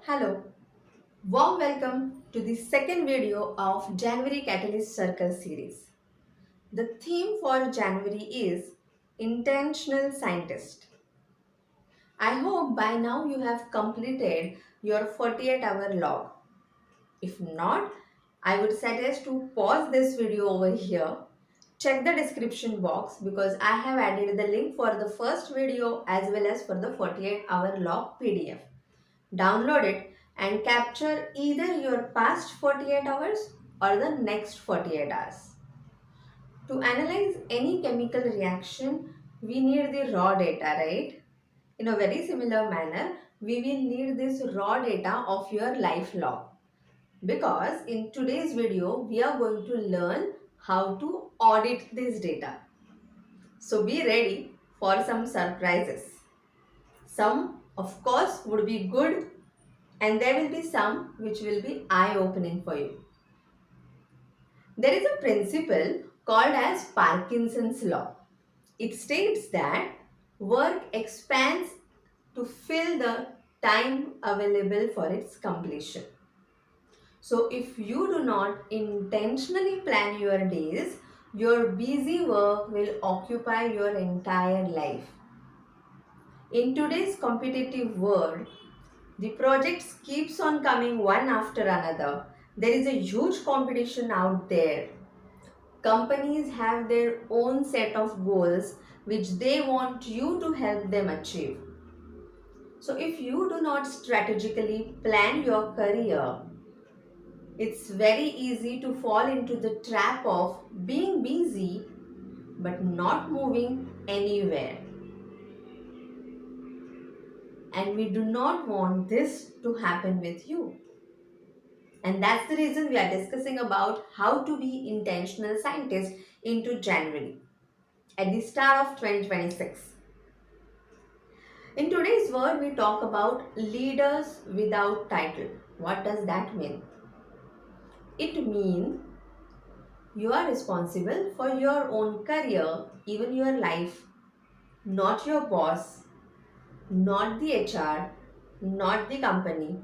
Hello, warm welcome to the second video of January Catalyst Circle series. The theme for January is Intentional Scientist. I hope by now you have completed your 48-hour log. If not, I would suggest to pause this video over here. Check the description box because I have added the link for the first video as well as for the 48-hour log PDF. Download it and capture either your past 48 hours or the next 48 hours. To analyze any chemical reaction, we need the raw data, right? In a very similar manner, we will need this raw data of your life log. Because in today's video, we are going to learn how to audit this data. So be ready for some surprises. Some, of course, would be good and there will be some which will be eye-opening for you. There is a principle called as Parkinson's law. It states that work expands to fill the time available for its completion. So if you do not intentionally plan your days, your busy work will occupy your entire life. In today's competitive world, the projects keeps on coming one after another. There is a huge competition out there. Companies have their own set of goals which they want you to help them achieve. So if you do not strategically plan your career, it's very easy to fall into the trap of being busy but not moving anywhere. And we do not want this to happen with you. And that's the reason we are discussing about how to be intentional scientist into January at the start of 2026. In today's world, we talk about leaders without title. What does that mean? It means you are responsible for your own career, even your life, not your boss, not the HR, not the company,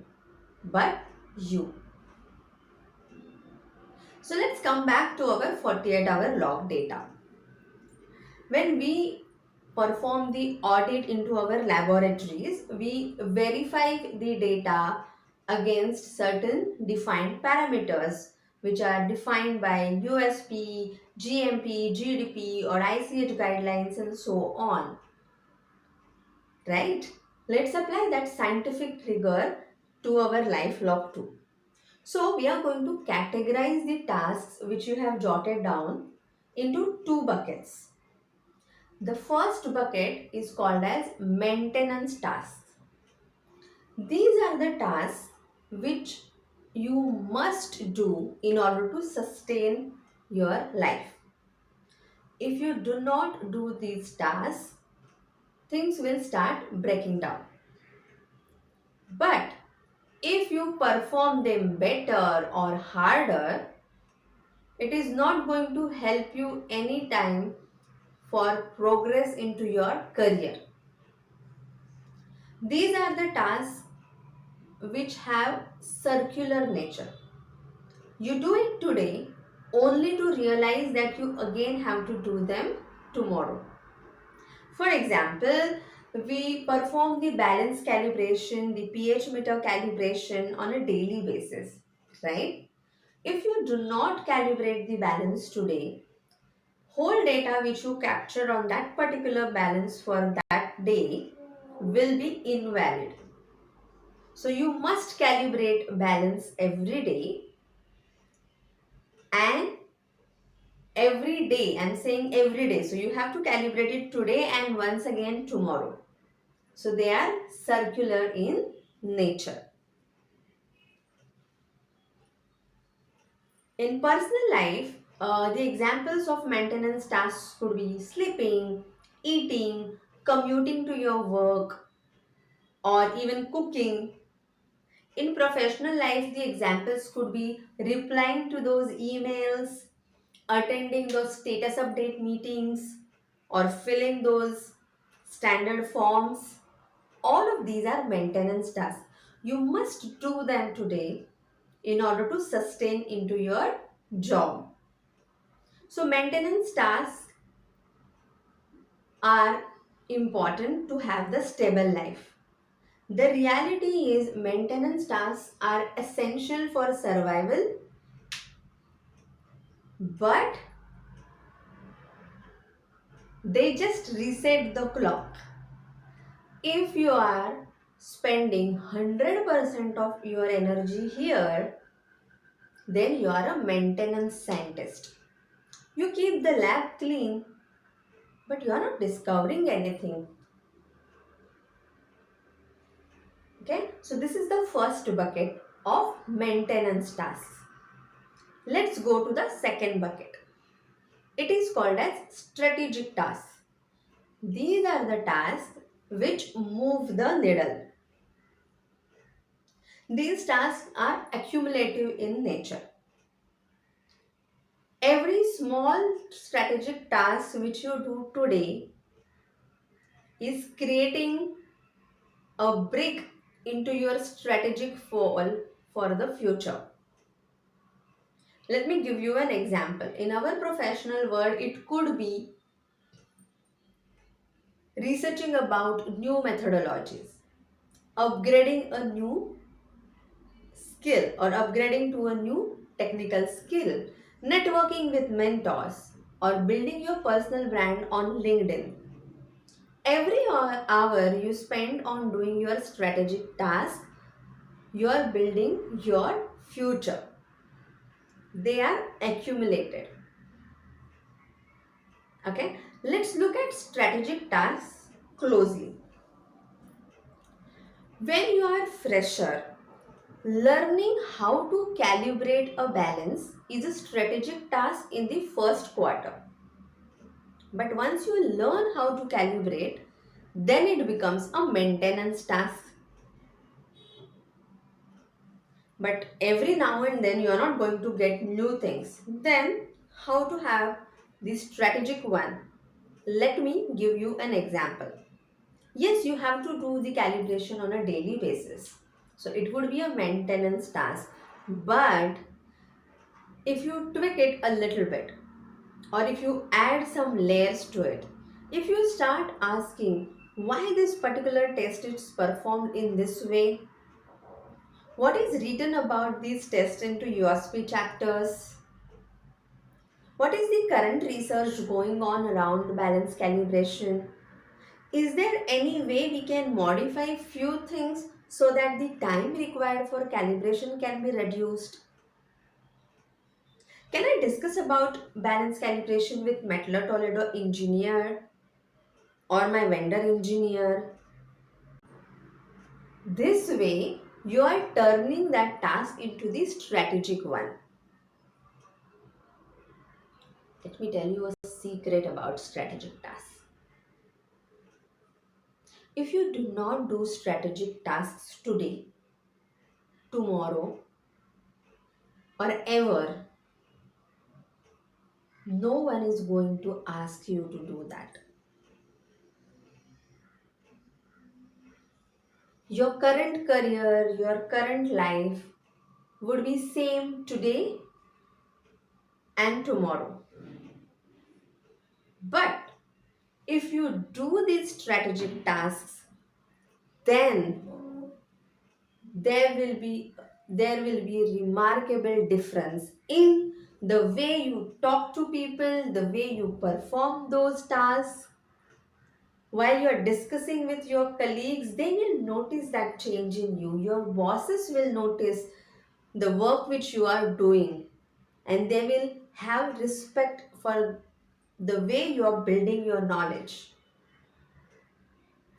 but you. So let's come back to our 48-hour log data. When we perform the audit into our laboratories, we verify the data against certain defined parameters which are defined by USP, GMP, GDP or ICH guidelines and so on. Right? Let's apply that scientific rigor to our life log too. So we are going to categorize the tasks which you have jotted down into two buckets. The first bucket is called as maintenance tasks. These are the tasks which you must do in order to sustain your life. If you do not do these tasks, things will start breaking down. But if you perform them better or harder, it is not going to help you anytime for progress into your career. These are the tasks which have circular nature. You do it today only to realize that you again have to do them tomorrow. For example, we perform the balance calibration, the pH meter calibration on a daily basis, right? If you do not calibrate the balance today, whole data which you capture on that particular balance for that day will be invalid. So you must calibrate balance every day and every day. I'm saying every day. So you have to calibrate it today and once again tomorrow. So they are circular in nature. In personal life, the examples of maintenance tasks could be sleeping, eating, commuting to your work, or even cooking. In professional life, the examples could be replying to those emails, attending those status update meetings, or filling those standard forms. All of these are maintenance tasks. You must do them today in order to sustain into your job. So maintenance tasks are important to have the stable life. The reality is maintenance tasks are essential for survival, but they just reset the clock. If you are spending 100% of your energy here, then you are a maintenance scientist. You keep the lab clean, but you are not discovering anything. Okay, so this is the first bucket of maintenance tasks. Let's go to the second bucket. It is called as strategic tasks. These are the tasks which move the needle. These tasks are accumulative in nature. Every small strategic task which you do today is creating a brick into your strategic fall for the future. Let me give you an example. In our professional world, it could be researching about new methodologies, upgrading a new skill or upgrading to a new technical skill, networking with mentors, or building your personal brand on LinkedIn. Every hour you spend on doing your strategic task, you are building your future. They are accumulated. Okay, let's look at strategic tasks closely. When you are fresher, learning how to calibrate a balance is a strategic task in the first quarter. But once you learn how to calibrate, then it becomes a maintenance task. But every now and then you are not going to get new things. Then how to have the strategic one? Let me give you an example. Yes, you have to do the calibration on a daily basis. So it would be a maintenance task. But if you tweak it a little bit, or if you add some layers to it, if you start asking why this particular test is performed in this way, what is written about these tests into USP chapters, what is the current research going on around balance calibration, is there any way we can modify few things so that the time required for calibration can be reduced? Can I discuss about balance calibration with Mettler Toledo engineer or my vendor engineer? This way, you are turning that task into the strategic one. Let me tell you a secret about strategic tasks. If you do not do strategic tasks today, tomorrow, or ever, no one is going to ask you to do that. Your current career, your current life would be same today and tomorrow. But if you do these strategic tasks, then there will be a remarkable difference in the way you talk to people, the way you perform those tasks. While you are discussing with your colleagues, they will notice that change in you. Your bosses will notice the work which you are doing, and they will have respect for the way you are building your knowledge.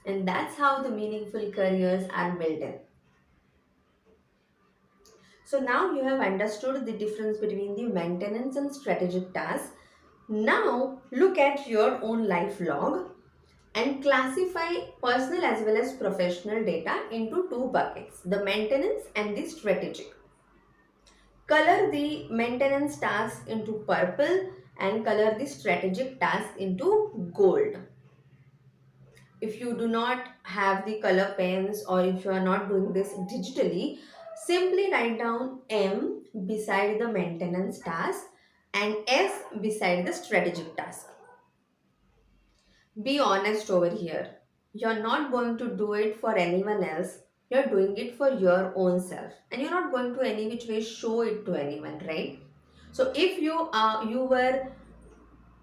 And that's how the meaningful careers are built in. So now you have understood the difference between the maintenance and strategic tasks. Now look at your own life log and classify personal as well as professional data into two buckets, the maintenance and the strategic. Color the maintenance task into purple and color the strategic task into gold. if you do not have the color pens or if you are not doing this digitally, simply write down M beside the maintenance task and S beside the strategic task. Be honest over here. You're not going to do it for anyone else. You're doing it for your own self, and you're not going to any which way show it to anyone, right? So if you were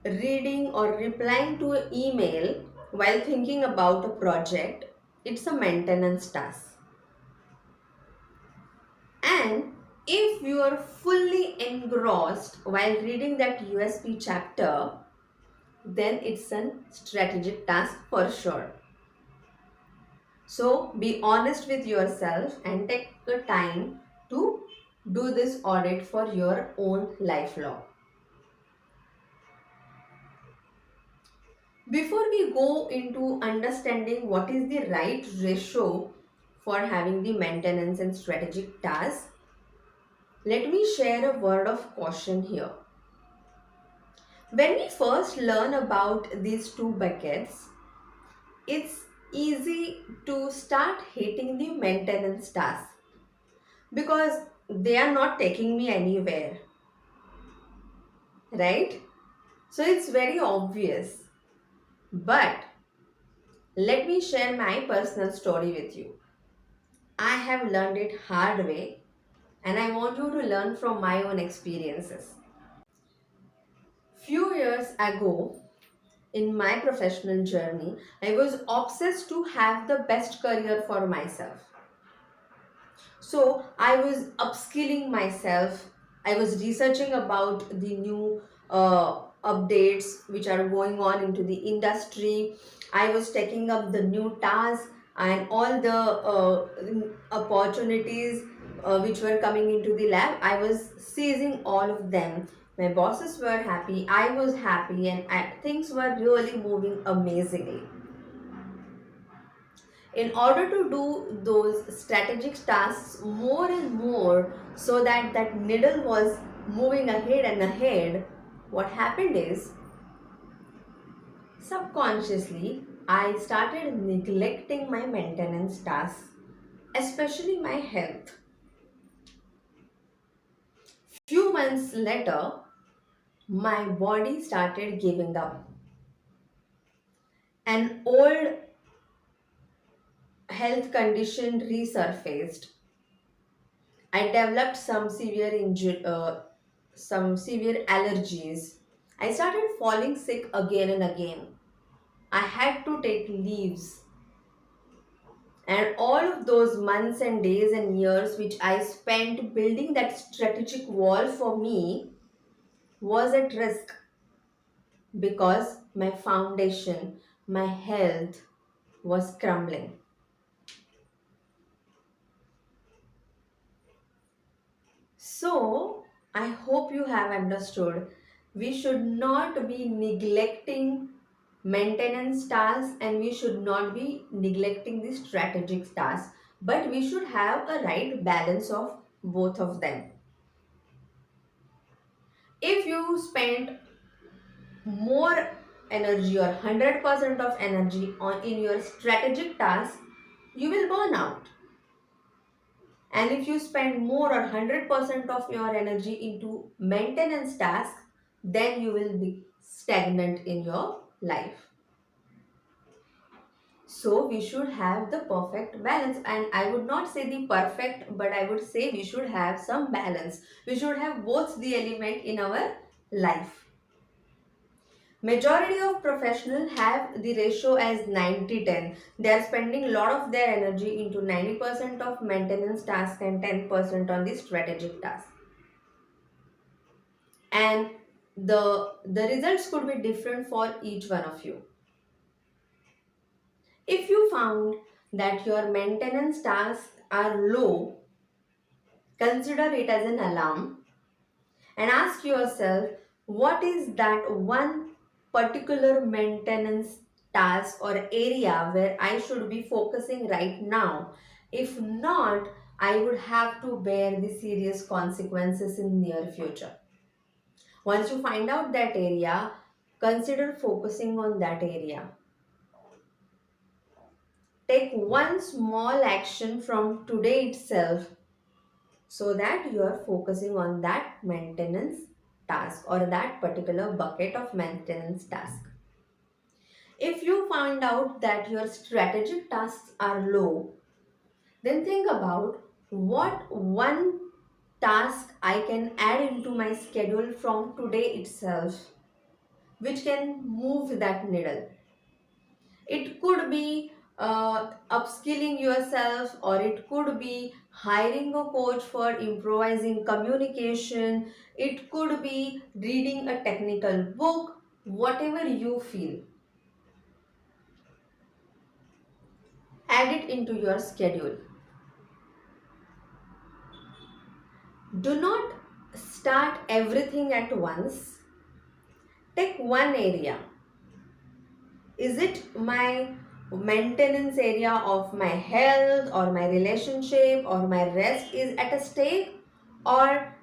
reading or replying to an email while thinking about a project, it's a maintenance task. And if you are fully engrossed while reading that USP chapter, then it's a strategic task for sure. So be honest with yourself and take the time to do this audit for your own lifelong. Before we go into understanding what is the right ratio for having the maintenance and strategic tasks, let me share a word of caution here. When we first learn about these two buckets, it's easy to start hating the maintenance tasks because they are not taking me anywhere, right? So it's very obvious. But let me share my personal story with you. I have learned it hard way and I want you to learn from my own experiences. Few years ago in my professional journey, I was obsessed to have the best career for myself. So I was upskilling myself. I was researching about the new updates which are going on into the industry. I was taking up the new tasks and all the opportunities which were coming into the lab. I was seizing all of them. My bosses were happy. I was happy, and things were really moving amazingly. In order to do those strategic tasks more and more so that that needle was moving ahead and ahead, what happened is subconsciously I started neglecting my maintenance tasks, especially my health. Few months later, my body started giving up. An old health condition resurfaced. I developed some severe allergies. I started falling sick again and again. I had to take leaves. And all of those months and days and years which I spent building that strategic wall for me was at risk because my foundation, my health was crumbling. So, I hope you have understood. We should not be neglecting maintenance tasks and we should not be neglecting the strategic tasks, but we should have a right balance of both of them. If you spend more energy or 100% of energy on in your strategic task, you will burn out. And if you spend more or 100% of your energy into maintenance tasks, then you will be stagnant in your life. So we should have the perfect balance, and I would not say the perfect, but I would say we should have some balance. We should have both the element in our life. Majority of professionals have the ratio as 90-10. They are spending a lot of their energy into 90% of maintenance tasks and 10% on the strategic tasks. And the results could be different for each one of you. If you found that your maintenance tasks are low, consider it as an alarm and ask yourself, what is that one particular maintenance task or area where I should be focusing right now? If not, I would have to bear the serious consequences in near future. Once you find out that area, consider focusing on that area. Take one small action from today itself so that you are focusing on that maintenance task or that particular bucket of maintenance task. If you find out that your strategic tasks are low, then think about what one task I can add into my schedule from today itself, which can move that needle. It could be upskilling yourself, or it could be hiring a coach for improvising communication, it could be reading a technical book, whatever you feel. Add it into your schedule. Do not start everything at once. Take one area. Is it my maintenance area of my health or my relationship or my rest is at a stake? Or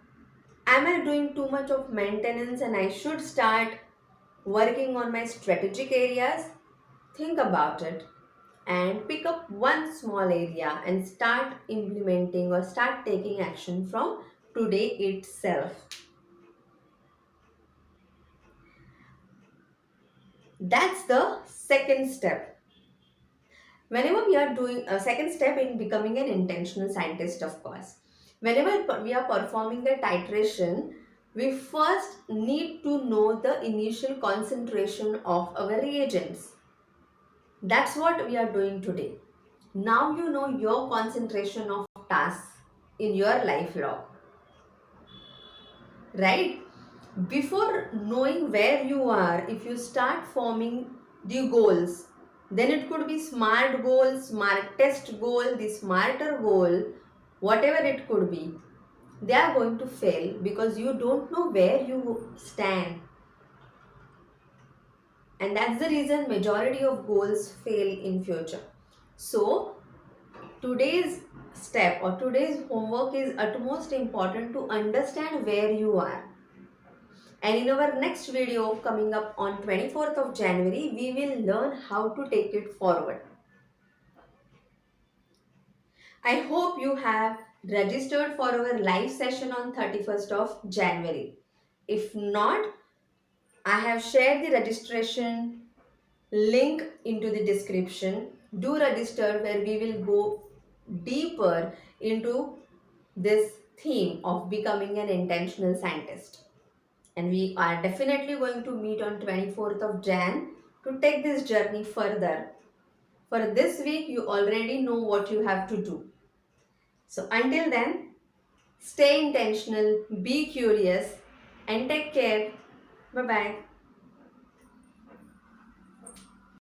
am I doing too much of maintenance and I should start working on my strategic areas? Think about it and pick up one small area and start implementing or start taking action from today itself. That's the second step. Whenever we are doing a second step in becoming an intentional scientist, of course, whenever we are performing the titration, we first need to know the initial concentration of our reagents. That's what we are doing today. Now you know your concentration of tasks in your life log, right? Before knowing where you are, if you start forming the goals, then it could be smart goal, smartest goal, the smarter goal, whatever it could be, they are going to fail because you don't know where you stand. And that's the reason majority of goals fail in future. So today's step or today's homework is utmost important to understand where you are. And in our next video coming up on 24th of January, we will learn how to take it forward. I hope you have registered for our live session on 31st of January. If not, I have shared the registration link into the description. Do register, where we will go deeper into this theme of becoming an intentional scientist. And we are definitely going to meet on 24th of Jan to take this journey further. For this week, you already know what you have to do. So until then, stay intentional, be curious, and take care. Bye-bye.